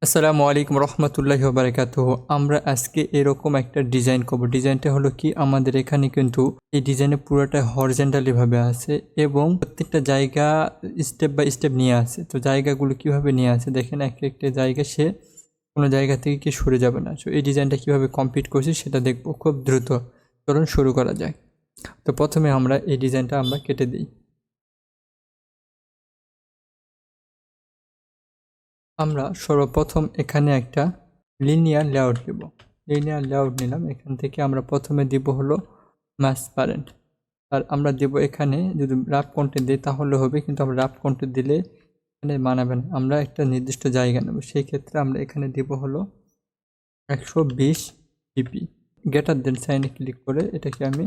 আসসালামু আলাইকুম রহমতুল্লাহি ওয়া বারাকাতুহু। আমরা আজকে এরকম একটা ডিজাইন করব। ডিজাইনটা হলো কি, আমাদের এখানে কিন্তু এই ডিজাইনে পুরোটা হরিজন্টালি ভাবে আছে এবং প্রত্যেকটা জায়গা স্টেপ বাই স্টেপ নিয়ে আছে। তো জায়গাগুলো কিভাবে নিয়ে আছে দেখেন, একটা জায়গা সে কোনো জায়গা থেকে কি সরে যাবে না। তো এই ডিজাইনটা কিভাবে কমপ্লিট করছি সেটা দেখব খুব দ্রুত। চলুন শুরু করা যায়। তো প্রথমে আমরা এই ডিজাইনটা আমরা কেটে দিই। আমরা সর্বপ্রথম এখানে একটা লিনিয়ার লেআউট দেব। লিনিয়ার লেআউট নিলাম, এখান থেকে আমরা প্রথমে দিব হলো ট্রান্সপারেন্ট। আর আমরা দেব এখানে, যদি রাফ কন্টেন্ট দিই তাহলে হবে, কিন্তু আমরা রাফ কন্টেন্ট দিলে এখানে মানাবে না। আমরা একটা নির্দিষ্ট জায়গা নেব, সেই ক্ষেত্রে আমরা এখানে দেব হলো 120 পিপি। গ্রেটার দেন সাইনে ক্লিক করে এটাকে আমি,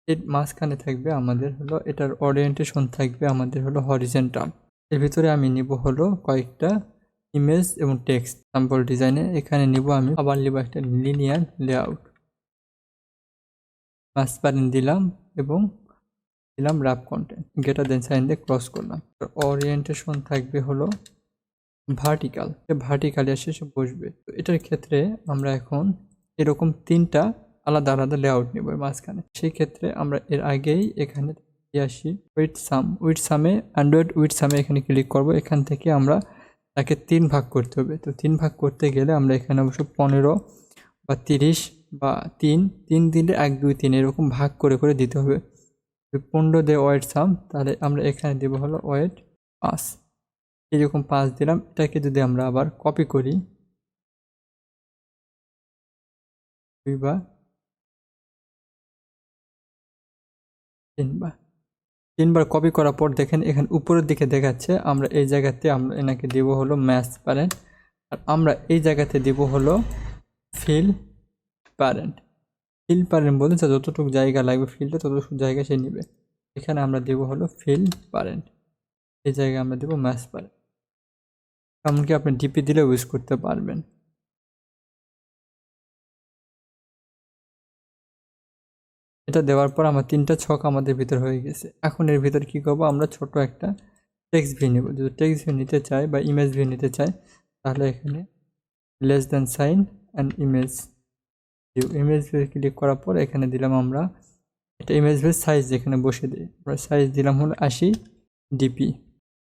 এর মাঝখানে থাকবে আমাদের হলো, এটার ওরিয়েন্টেশন থাকবে আমাদের হলো হরিজন্টাল। এর ভিতরে আমি নিব হলো কয়েকটা ইমেজ এবং টেক্সট স্যাম্পল ডিজাইনে। এখানে নিব আমি, আবার নিব একটা লিনিয়ার লেআউট, ট্রান্সপারেন্ট দিলাম এবং দিলাম rough content. Greater than sign দিয়ে ক্রস করলাম। ওরিয়েন্টেশন থাকবে হলো ভার্টিক্যাল, ভার্টিক্যালি এসে বসবে। তো এটার ক্ষেত্রে আমরা এখন এরকম তিনটা আলাদা আলাদা লেআউট নেব মাঝখানে। সেই ক্ষেত্রে আমরা এর আগেই এখানে আসি weightSum অ্যান্ড্রয়েড weightSum এখানে ক্লিক করব। এখান থেকে আমরা তাকে 3 ভাগ করতে হবে। তো 3 ভাগ করতে গেলে আমরা এখানে অবশ্য 15 বা 30 বা 3 দিলে 1 2 3 এরকম ভাগ করে করে দিতে হবে। 15 দিয়ে weightSum, তাহলে আমরা এখানে দেব হলো ওয়েট 5, এরকম 5 দিলাম। এটাকে যদি আমরা আবার কপি করি 2 বা 3 বার কপি করার পর দেখেন এখানে উপরের দিকে দেখাচ্ছে। আমরা এই জায়গাতে আমরা এনাকে দেব হলো ম্যাচ প্যারেন্ট, আর আমরা এই জায়গাতে দেব হলো ফিল প্যারেন্ট। ফিল প্যারেন্ট বলতে যতটুকু জায়গা লাগবে ফিলটা ততটুকু জায়গা সে নেবে। এখানে আমরা দেব হলো ফিল প্যারেন্ট, এই জায়গায় আমরা দেব ম্যাচ প্যারেন্ট। এমনকি আপনি ডিপি দিলেও ইউজ করতে পারবেন। এটা দেওয়ার পর আমার 3টা ছক আমাদের ভিতর হয়ে গেছে। এখন এর ভিতর কি করব, আমরা ছোট একটা টেক্সট ভিউ নেব। যদি টেক্সট ভিউ নিতে চাই বা ইমেজ ভিউ নিতে চাই, তাহলে এখানে less than sign and image view click করার পর এখানে দিলাম আমরা এটা ইমেজ ভিউ সাইজ, এখানে বসে দিই আমরা সাইজ দিলাম হলো 80 ডিপি।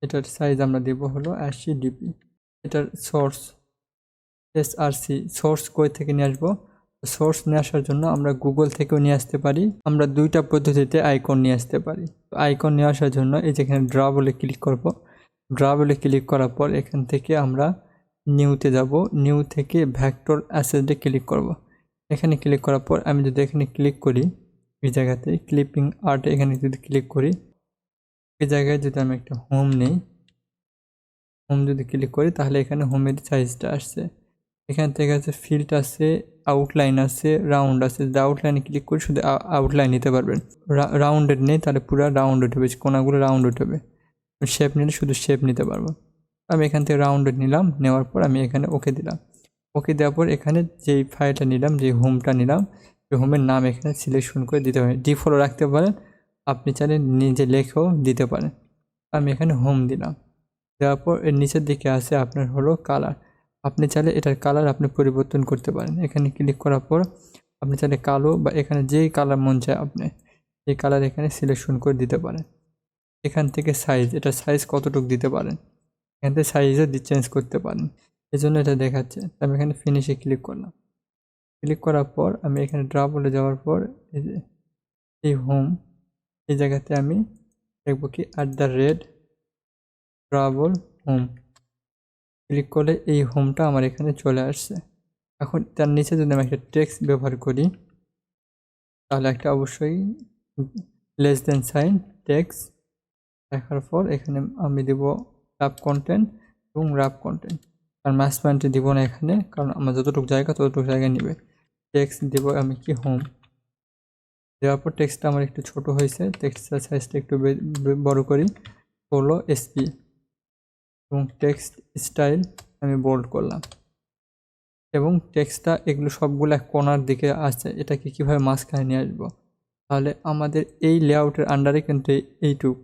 এটার সাইজ আমরা দেব হলো 80 ডিপি। এটার সোর্স এসআরসি, সোর্স কই থেকে নিয়ে আসবো? সোর্স নিয়ে আসার জন্য আমরা গুগল থেকেও নিয়ে আসতে পারি, আমরা 2টা পদ্ধতিতে আইকন নিয়ে আসতে পারি। তো আইকন নিয়ে আসার জন্য এই যেখানে ড্রা বলে ক্লিক করব। ড্রা বলে ক্লিক করার পর এখান থেকে আমরা নিউতে যাব, নিউ থেকে ভেক্টর অ্যাসেটে ক্লিক করব। এখানে ক্লিক করার পর আমি যদি এখানে ক্লিক করি, এই জায়গাতে ক্লিপিং আর্ট এখানে যদি ক্লিক করি, এই জায়গায় যদি আমি একটা হোম নেই, হোম যদি ক্লিক করি তাহলে এখানে হোমের সাইজটা আসছে। এখান থেকে আছে ফিল্ড আছে, আউটলাইন আছে, রাউন্ড আছে। যদি আউটলাইনে ক্লিক করি শুধু আউটলাইন নিতে পারবেন, রাউন্ডেড নেই তাহলে পুরো রাউন্ড উঠবে, কোনাগুলো রাউন্ড উঠবে। শেপ নিলে শুধু শেপ নিতে পারবো। আমি এখান থেকে রাউন্ডেড নিলাম, নেওয়ার পর আমি এখানে ওকে দিলাম। ওকে দেওয়ার পর এখানে যেই ফাইলটা নিলাম, যে হোমটা নিলাম, সেই হোমের নাম এখানে সিলেকশন করে দিতে হবে। ডিফল্ট রাখতে পারেন, আপনি চাইলে নিজে লেখেও দিতে পারেন। আমি এখানে হোম দিলাম। দেওয়ার পর এর নিচের দিকে আছে আপনার হলো কালার। আপনি চাইলে এটার কালার আপনি পরিবর্তন করতে পারেন। এখানে ক্লিক করার পর আপনি চাইলে কালো বা এখানে যেই কালার মন চায় আপনি এই কালার এখানে সিলেকশন করে দিতে পারেন। এখান থেকে সাইজ, এটা সাইজ কতটুকু দিতে পারেন, এখান থেকে সাইজও চেঞ্জ করতে পারেন। এই জন্য এটা দেখাচ্ছে। আমি এখানে ফিনিশে ক্লিক করলাম। ক্লিক করার পর আমি এখানে ড্রা বলে যাওয়ার পর এই যে এই হোম, এই জায়গাতে আমি দেখবো কি @ট্রাভেল হোম ক্লিক করলে এই হোমটা আমার এখানে চলে আসছে। এখন তার নিচে যদি আমি একটা টেক্সট ব্যবহার করি, তাহলে একটা অবশ্যই লেস দেন সাইন টেক্সট দেখার পর এখানে আমি দেব রাফ কন্টেন্ট এবং রাফ কন্টেন্ট, আর ম্যাচ পয়েন্টে দিব না এখানে, কারণ আমার যতটুকু জায়গা ততটুকু জায়গায় নেবে। টেক্সট দেব আমি কি হোম, দেওয়ার পর টেক্সটটা আমার একটু ছোট হয়েছে, টেক্সটের সাইজটা একটু বড় করি, হলো এসপি, এবং টেক্সট স্টাইল আমি বোল্ড করলাম। এবং টেক্সটটা এগুলো সবগুলো কোণার দিকে আছে, এটাকে কীভাবে মাঝখানে নিয়ে আসবো? তাহলে আমাদের এই লেআউটের আন্ডারে কিন্তু এইটুক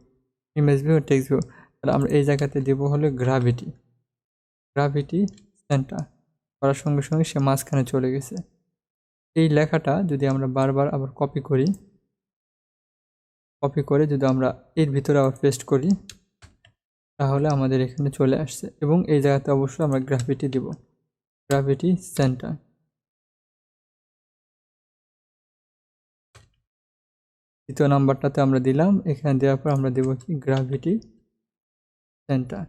ইমেজ ভিউ টেক্সট ভিউ, তাহলে আমরা এই জায়গাতে দেবো হলো গ্রাভিটি সেন্টার করার সঙ্গে সঙ্গে সে মাঝখানে চলে গেছে। এই লেখাটা যদি আমরা বারবার আবার কপি করে যদি আমরা এর ভিতরে আবার পেস্ট করি, তাহলে আমাদের এখানে চলে আসছে। এবং এই জায়গাতে অবশ্যই আমরা গ্রাভিটি দিব, গ্রাভিটি সেন্টার। দ্বিতীয় নাম্বারটাতে আমরা দিলাম, এখানে দেওয়ার পর আমরা দেব কি গ্রাভিটি সেন্টার।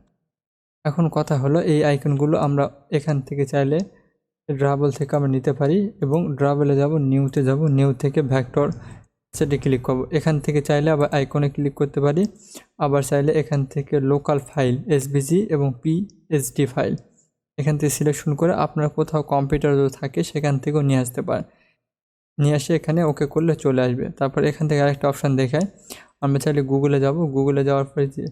এখন কথা হলো এই আইকনগুলো আমরা এখান থেকে চাইলে ড্রাবল থেকে আমরা নিতে পারি, এবং ড্রাবলে যাব, নিউতে যাব, নিউ থেকে ভেক্টর সেটি ক্লিক করব। এখান থেকে চাইলে আবার আইকনে ক্লিক করতে পারি, আবার চাইলে এখান থেকে লোকাল ফাইল এসভিজি এবং পিএসডি ফাইল এখান থেকে সিলেকশন করে আপনার কোথাও কম্পিউটার যদি থাকে সেখান থেকেও নিয়ে আসতে পারেন। নিয়ে আসে এখানে ওকে করলে চলে আসবে। তারপর এখান থেকে আরেকটা অপশান দেখায়, আমরা চাইলে গুগলে যাব, গুগলে যাওয়ার পরে যে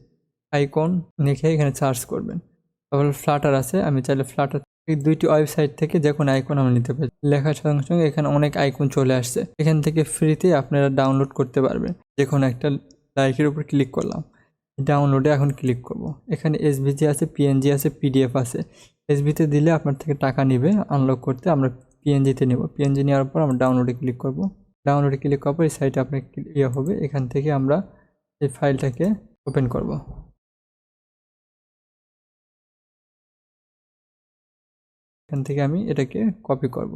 আইকন লিখে এখানে সার্চ করবেন। তারপরে ফ্লাটার আছে, আমি চাইলে ফ্লাটার এই দুইটি ওয়েবসাইট থেকে যে কোনো আইকন আমরা নিতে পারি। লেখার সঙ্গে সঙ্গে এখানে অনেক আইকন চলে আসছে, এখান থেকে ফ্রিতে আপনারা ডাউনলোড করতে পারবেন। যে কোনো একটা লাইকের উপর ক্লিক করলাম, ডাউনলোডে এখন ক্লিক করব। এখানে এসভিজি আছে, পিএনজি আছে, পিডিএফ আছে। এসভিতে দিলে আপনার থেকে টাকা নেবে আনলক করতে, আমরা পিএনজিতে নেব। পিএনজি নেওয়ার পর আমরা ডাউনলোডে ক্লিক করব। ডাউনলোডে ক্লিক করার পর এই সাইটে আপনার হবে, এখান থেকে আমরা এই ফাইলটাকে ওপেন করব। এখান থেকে আমি এটাকে কপি করব,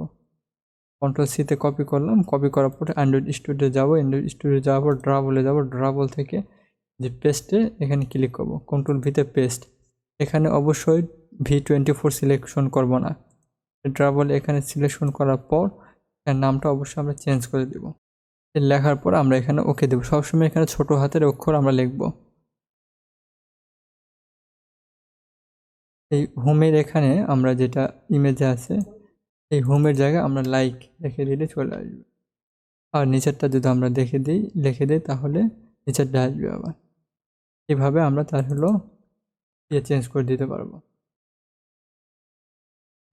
কন্ট্রোল সিতে কপি করলাম। কপি করার পরে অ্যান্ড্রয়েড স্টুডিও যাব, অ্যান্ড্রয়েড স্টুডিও যাওয়ার পর ড্রাবলে যাব, ড্রাবল থেকে যে পেস্টে এখানে ক্লিক করব, কন্ট্রোল ভিতে পেস্ট। এখানে অবশ্যই V24 সিলেকশন করব না, ড্রাবল এখানে সিলেকশন করার পর এর নামটা অবশ্যই আমরা চেঞ্জ করে দেব। লেখার পর আমরা এখানে ওকে দেব। সবসময় এখানে ছোট হাতের অক্ষর আমরা লিখব। এই হোমের এখানে আমরা যেটা ইমেজে আছে, এই হোমের জায়গায় আমরা লাইক লিখে দিলে চলে আসবে। আর নিচেরটা যদি আমরা লিখে দিই তাহলে নিচেরটা আসবে। আবার এভাবে আমরা তার হলো চেঞ্জ করে দিতে পারবো।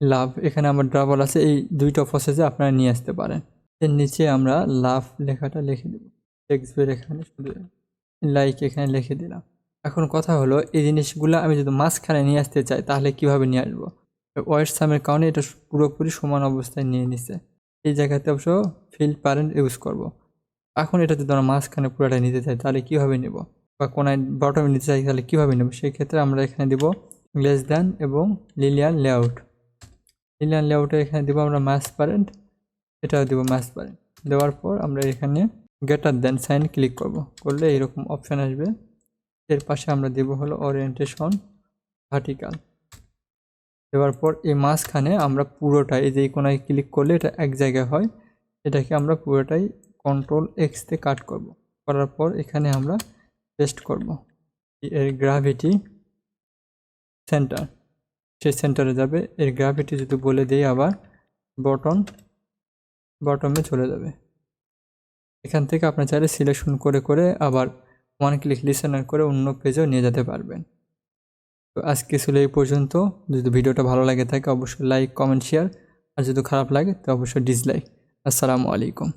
লাভ এখানে আমার ড্রাবল আছে, এই দুইটা প্রসেসে আপনারা নিয়ে আসতে পারেন। এর নিচে আমরা লাভ লেখাটা লিখে দেব, টেক্সটের এখানে শুধু লাইক এখানে লিখে দিলাম। এখন কথা হলো এই জিনিসগুলো আমি যদি মাঝখানে নিয়ে আসতে চাই তাহলে কিভাবে নিয়ে আসবো? weightSum-এর কারণে এটা পুরোপুরি সমান অবস্থায় নিয়ে নিছে। এই জায়গাতে অবশ্য ফিল্ড প্যারেন্ট ইউজ করব। এখন এটা যদি আমরা মাঝখানে পুরোটা নিতে চাই তাহলে কীভাবে নেব, বা কোনায় বটমে নিতে চাই তাহলে কীভাবে নেব? সেই ক্ষেত্রে আমরা এখানে দিব লেস দ্যান এবং লিনিয়ার লেআউট। লিনিয়ার লেআউটে এখানে দিব আমরা ম্যাচ প্যারেন্ট, এটাও দিব ম্যাচ প্যারেন্ট। দেওয়ার পর আমরা এখানে গ্রেটার দ্যান সাইন ক্লিক করলে এরকম অপশান আসবে। এর পাশে আমরা দেব হলো ওরিয়েন্টেশন ভার্টিক্যাল। দেওয়ার পর এই মাঝখানে আমরা পুরোটাই, এই যে কোনায় ক্লিক করলে এটা এক জায়গায় হয়, এটাকে আমরা পুরোটাই কন্ট্রোল X তে কাট করব। করার পর এখানে আমরা পেস্ট করব। এর গ্রাভিটি সেন্টার, সেই সেন্টারে যাবে। এর গ্রাভিটি যদি বলে দিই আবার বটমে চলে যাবে। এখান থেকে আপনি চাইলে সিলেকশন করে আবার ওয়ান ক্লিক লিসেনার করে অন্য পেজেও নিয়ে যেতে পারবেন। তো আজকে ছিল এই পর্যন্ত। যদি ভিডিওটা ভালো লাগে থাকে অবশ্যই লাইক, কমেন্ট, শেয়ার, আর যদি খারাপ লাগে তো অবশ্যই ডিসলাইক। আসসালামু আলাইকুম।